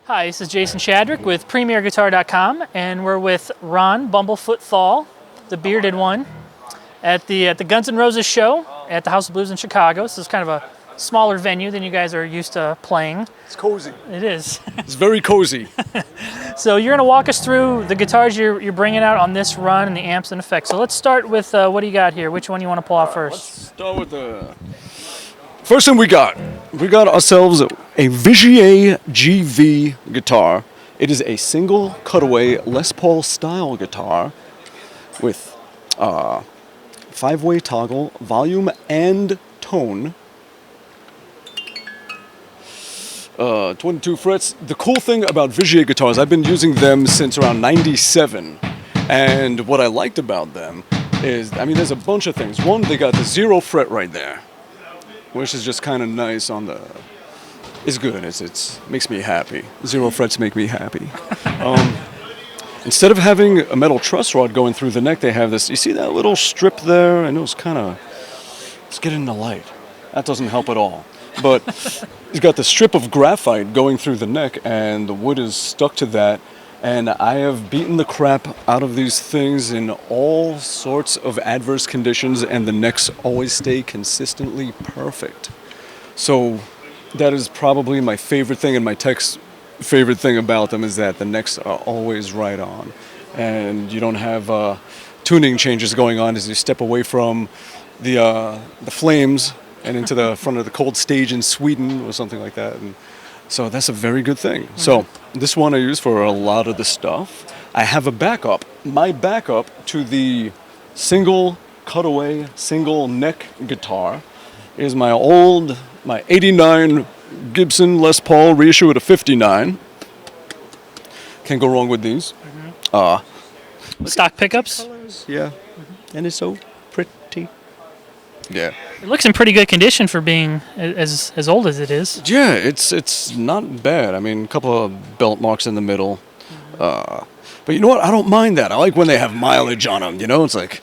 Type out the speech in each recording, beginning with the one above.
Hi, this is Jason Shadrick with PremierGuitar.com, and we're with Ron Bumblefoot Thal, the bearded one, at the Guns N' Roses show at the House of Blues in Chicago. This is kind of a smaller venue than you guys are used to playing. It's cozy. It is. It's very cozy. So you're going to walk us through the guitars you're bringing out on this run and the amps and effects. So let's start with what do you got here? Which one you want to pull out first? Let's start with the first thing we got. We got ourselves a Reissue GV guitar. It is a single cutaway Les Paul style guitar with 5-way toggle, volume and tone. 22 frets. The cool thing about Reissue guitars, I've been using them since around '97, and what I liked about them is, there's a bunch of things. One, they got the 0 fret right there, which is just kind of nice on the. It's good. It's makes me happy. 0 frets make me happy. Instead of having a metal truss rod going through the neck, they have this. You see that little strip there? And it's getting the light. That doesn't help at all. But he's got the strip of graphite going through the neck, and the wood is stuck to that. And I have beaten the crap out of these things in all sorts of adverse conditions, and the necks always stay consistently perfect. So that is probably my favorite thing, and my tech's favorite thing about them is that the necks are always right on. And you don't have tuning changes going on as you step away from the flames and into the front of the cold stage in Sweden or something like that. And so that's a very good thing. Mm-hmm. So this one I use for a lot of the stuff. I have a backup. My backup to the single cutaway, single neck guitar is my 89 Gibson Les Paul reissue at a 59. Can't go wrong with these. Mm-hmm. Stock pickups? Colors, yeah. Mm-hmm. And it's so pretty. Yeah. It looks in pretty good condition for being as old as it is. Yeah, it's not bad. A couple of belt marks in the middle. But you know what? I don't mind that. I like when they have mileage on them, It's like,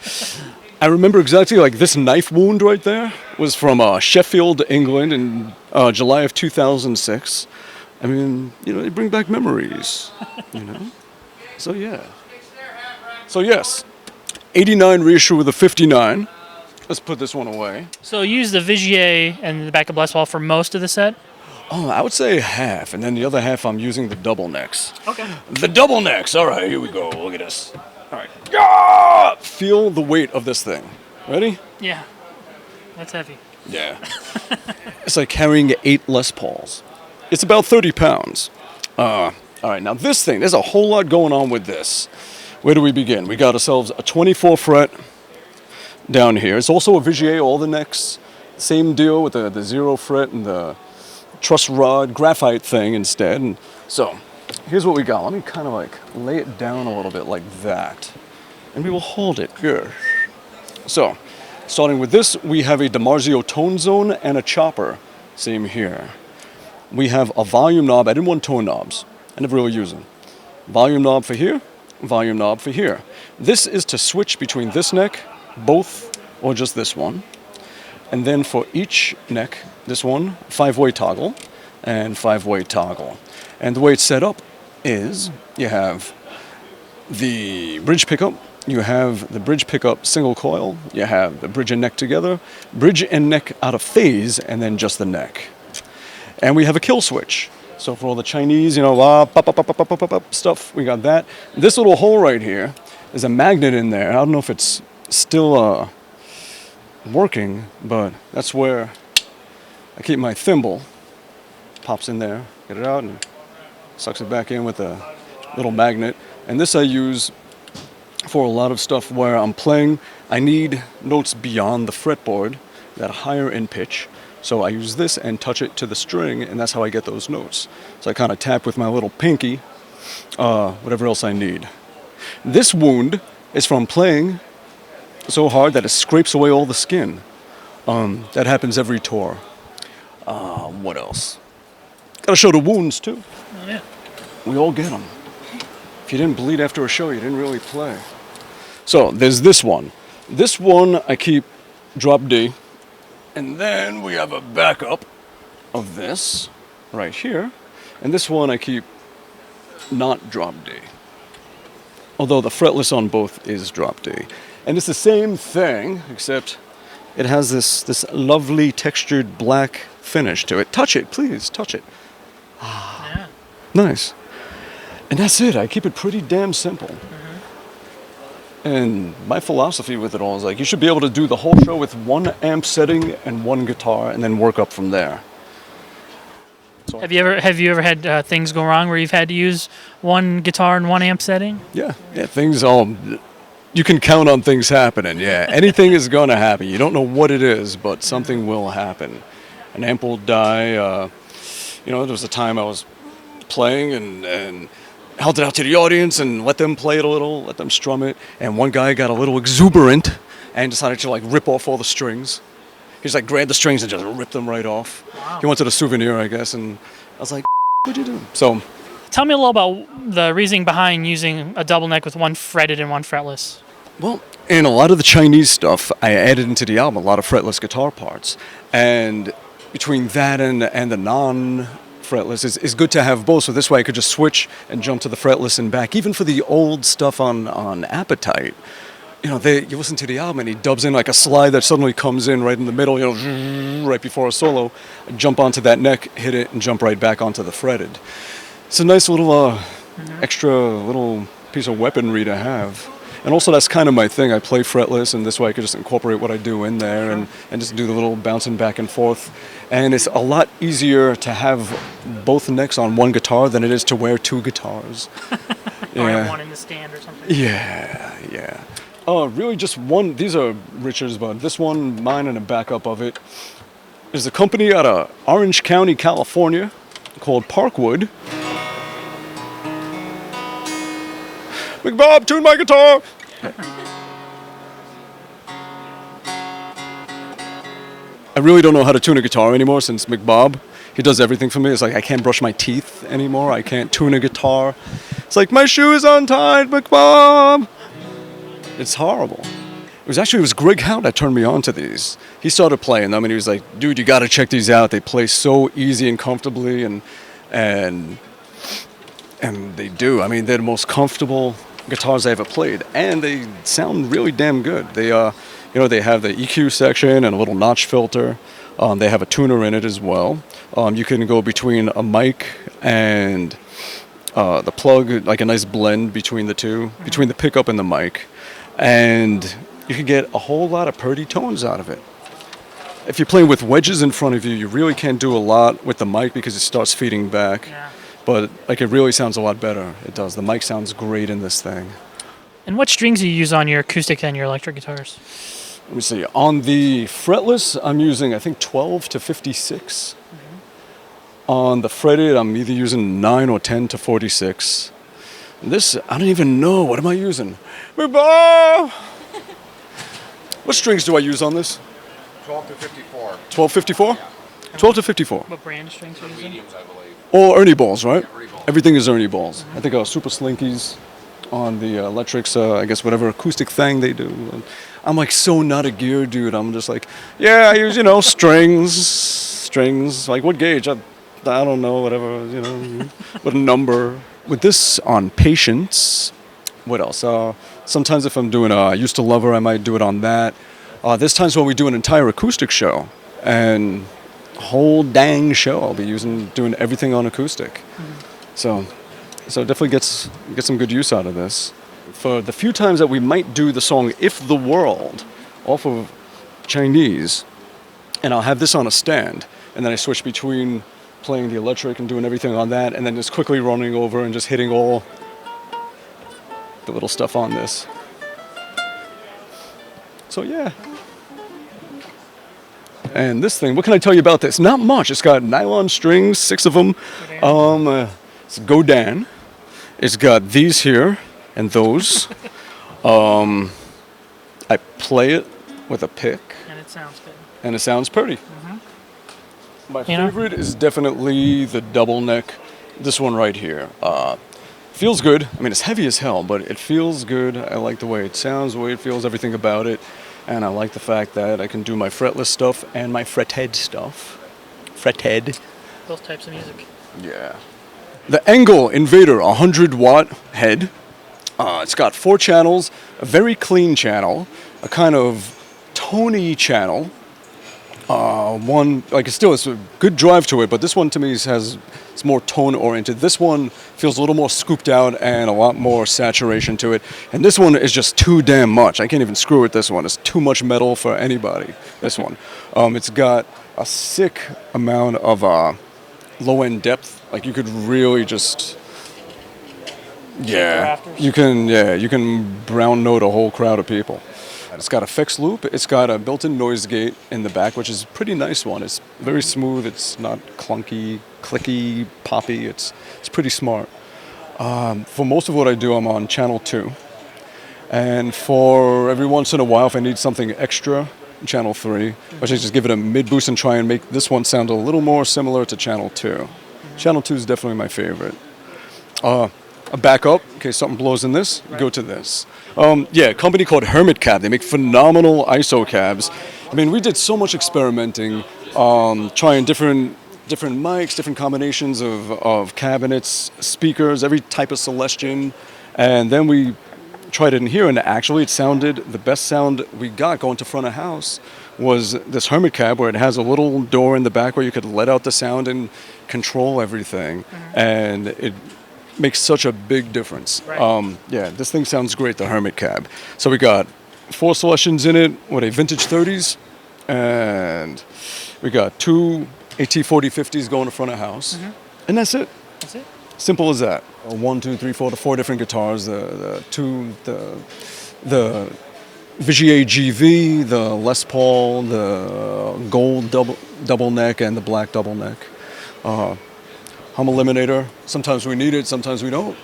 I remember exactly, like, this knife wound right there was from Sheffield, England in July of 2006. They bring back memories, So, yeah. So, yes, 89 reissue with a 59. Let's put this one away. So you use the Reissue and the backup Les Paul for most of the set? Oh, I would say half, and then the other half I'm using the double necks. Okay. The double necks. All right, here we go. Look at this. All right. Yeah! Feel the weight of this thing. Ready? Yeah. That's heavy. Yeah. It's like carrying 8 Les Pauls. It's about 30 pounds. All right, now this thing, there's a whole lot going on with this. Where do we begin? We got ourselves a 24 fret down here. It's also a Reissue, all the necks. Same deal with the 0 fret and the truss rod graphite thing instead. And so here's what we got. Let me kind of like lay it down a little bit like that. And we will hold it here. So starting with this, we have a Dimarzio tone zone and a chopper. Same here. We have a volume knob. I didn't want tone knobs. I never really use them. Volume knob for here, volume knob for here. This is to switch between this neck, both, or just this one. And then for each neck, this one, 5-way toggle and 5-way toggle. And the way it's set up is you have the bridge pickup, you have the bridge pickup single coil, you have the bridge and neck together, bridge and neck out of phase, and then just the neck. And we have a kill switch. So for all the Chinese, stuff, we got that. This little hole right here is a magnet in there. I don't know if it's still working, but that's where I keep my thimble. Pops in there, get it out, and sucks it back in with a little magnet. And this I use for a lot of stuff where I'm playing. I need notes beyond the fretboard that are higher in pitch. So I use this and touch it to the string, and that's how I get those notes. So I kind of tap with my little pinky, whatever else I need. This wound is from playing so hard that it scrapes away all the skin. That happens every tour. What else? Gotta show the wounds too. Oh, yeah. We all get them. If you didn't bleed after a show, you didn't really play. So there's this one. This one I keep drop D. And then we have a backup of this right here. And this one I keep not drop D. Although the fretless on both is drop D. And it's the same thing, except it has this lovely textured black finish to it. Touch it, please, touch it. Yeah. Nice. And that's it. I keep it pretty damn simple. Mm-hmm. And my philosophy with it all is like, you should be able to do the whole show with one amp setting and one guitar, and then work up from there. So Have you ever had things go wrong where you've had to use one guitar and one amp setting? yeah, things all... You can count on things happening, yeah. Anything is going to happen. You don't know what it is, but something will happen. An amp will die. There was a time I was playing and held it out to the audience and let them play it a little, let them strum it. And one guy got a little exuberant and decided to rip off all the strings. He just grabbed the strings and just ripped them right off. Wow. He wanted a souvenir, I guess, and I was like, what'd you do? So, Tell me a little about the reasoning behind using a double neck with one fretted and one fretless. well, in a lot of the Chinese stuff, I added into the album a lot of fretless guitar parts. And between that and the non-fretless, it's good to have both. So this way I could just switch and jump to the fretless and back. Even for the old stuff on Appetite, you listen to the album and he dubs in a slide that suddenly comes in right in the middle, right before a solo. I jump onto that neck, hit it, and jump right back onto the fretted. It's a nice little extra little piece of weaponry to have. And also that's kind of my thing. I play fretless, and this way I could just incorporate what I do in there and just do the little bouncing back and forth. And it's a lot easier to have both necks on one guitar than it is to wear two guitars. Or have one in the stand or something. Yeah. Really just one. These are Richard's, but this one, mine, and a backup of it, is a company out of Orange County, California, called Parkwood. Big Bob, tune my guitar! I really don't know how to tune a guitar anymore since McBob. He does everything for me. It's I can't brush my teeth anymore. I can't tune a guitar. It's my shoe is untied, McBob! It's horrible. It was Greg Howe that turned me on to these. He started playing them and he was like, dude, you gotta check these out. They play so easy and comfortably and they do. I mean, they're the most comfortable guitars I ever played, and they sound really damn good. They they have the EQ section and a little notch filter. They have a tuner in it as well. You can go between a mic and the plug, a nice blend between the two, between the pickup and the mic, and you can get a whole lot of pretty tones out of it. If you're playing with wedges in front of you, you really can't do a lot with the mic because it starts feeding back. Yeah. But it really sounds a lot better. It does. The mic sounds great in this thing. And what strings do you use on your acoustic and your electric guitars? Let me see. On the fretless, I'm using, I think, 12 to 56. Mm-hmm. On the fretted, I'm either using 9 or 10 to 46. And this, I don't even know. What am I using? What strings do I use on this? 12 to 54. 1254? Yeah. 12 to 54. What brand strings are you using? Mediums, I believe. Or Ernie balls, right? Yeah, Ernie balls. Everything is Ernie balls. I think Super Slinkies on the electrics, I guess whatever acoustic thing they do. And I'm so not a gear dude. I'm just I use, strings. What gauge? I don't know, whatever, what number. With this on Patience, what else? Sometimes if I'm doing Used to Love Her, I might do it on that. There's times when we do an entire acoustic show, and whole dang show I'll be doing everything on acoustic. Mm-hmm. So definitely get some good use out of this. For the few times that we might do the song If the World off of Chinese, and I'll have this on a stand, and then I switch between playing the electric and doing everything on that, and then just quickly running over and just hitting all the little stuff on this. So yeah. And this thing, what can I tell you about this? Not much. It's got nylon strings, 6 of them. It's Godin. It's got these here and those. I play it with a pick. And it sounds good. And it sounds pretty. Mm-hmm. My favorite is definitely the double neck. This one right here. Feels good. I mean, it's heavy as hell, but it feels good. I like the way it sounds, the way it feels, everything about it. And I like the fact that I can do my fretless stuff and my frethead stuff. Frethead. Both types of music. Yeah. the Engel Invader 100-watt head. It's got 4 channels, a very clean channel, a kind of tony channel. One, like, it's a good drive to it, but this one to me it's more tone oriented. This one feels a little more scooped out and a lot more saturation to it. And this one is just too damn much. I can't even screw with this one. It's too much metal for anybody, this one. It's got a sick amount of low end depth. Like, you could really just, you can brown note a whole crowd of people. It's got a fixed loop. It's got a built-in noise gate in the back, which is a pretty nice one. It's very smooth. It's not clunky, clicky, poppy. It's pretty smart. For most of what I do, I'm on channel 2. And for every once in a while, if I need something extra, channel 3, I just give it a mid-boost and try and make this one sound a little more similar to channel 2. Channel 2 is definitely my favorite. A backup, in case something blows in this, go to this. A company called Hermit Cab. They make phenomenal ISO cabs. I mean, we did so much experimenting, trying different mics, different combinations of cabinets, speakers, every type of Celestian, and then we tried it in here, and actually it sounded, the best sound we got going to front of house was this Hermit Cab, where it has a little door in the back where you could let out the sound and control everything, and it makes such a big difference. Right. This thing sounds great, the Hermit Cab. So we got 4 Celestians in it with a vintage 30s, and we got 2 AT4050s going to front of house, and that's it. That's it. Simple as that. 1, 2, 3, 4, the 4 different guitars. The Vigier GV, the Les Paul, the gold double neck, and the black double neck. Hum eliminator. Sometimes we need it, sometimes we don't.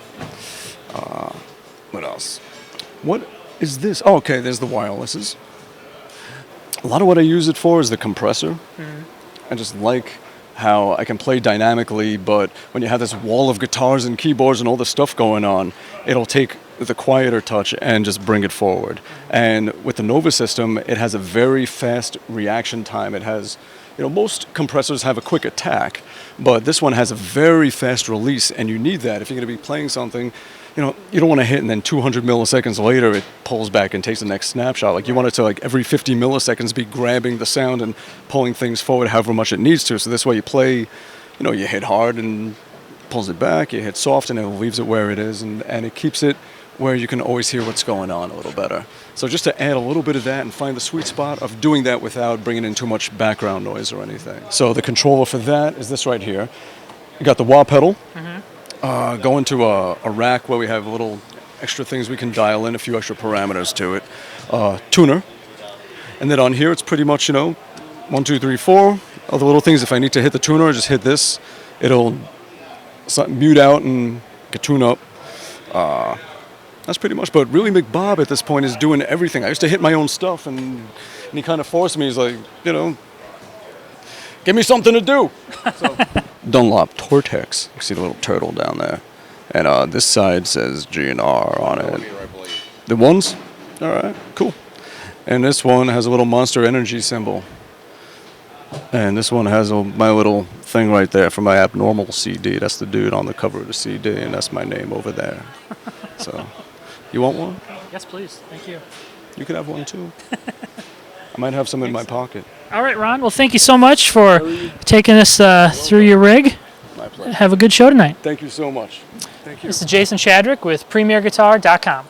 What else? What is this? Oh, okay, there's the wirelesses. A lot of what I use it for is the compressor. I just like how I can play dynamically, but when you have this wall of guitars and keyboards and all this stuff going on, it'll take the quieter touch and just bring it forward. And with the Nova system, it has a very fast reaction time. It has, most compressors have a quick attack, but this one has a very fast release, and you need that if you're going to be playing something. You don't want to hit and then 200 milliseconds later it pulls back and takes the next snapshot. Like, you want it to, like, every 50 milliseconds be grabbing the sound and pulling things forward however much it needs to. So this way you play, you hit hard and pulls it back, you hit soft and it leaves it where it is, and it keeps it where you can always hear what's going on a little better. So just to add a little bit of that and find the sweet spot of doing that without bringing in too much background noise or anything. So the controller for that is this right here. You got the wah pedal. Go into a rack where we have little extra things we can dial in, a few extra parameters to it. Tuner. And then on here it's pretty much, 1, 2, 3, 4. Other little things, if I need to hit the tuner, I just hit this. It'll mute out and tune up. That's pretty much. But really, McBob at this point is doing everything. I used to hit my own stuff, and he kind of forced me. He's like, give me something to do. So, Dunlop Tortex. You see the little turtle down there. And this side says GNR on it. The ones? All right, cool. And this one has a little Monster Energy symbol. And this one has my little thing right there for my Abnormal CD. That's the dude on the cover of the CD, and that's my name over there. So, you want one? Yes, please. Thank you. You could have one too. I might have some in my pocket. All right, Ron. Well, thank you so much for taking us through your rig. My pleasure. Have a good show tonight. Thank you so much. Thank you. This is Jason Shadrick with PremierGuitar.com.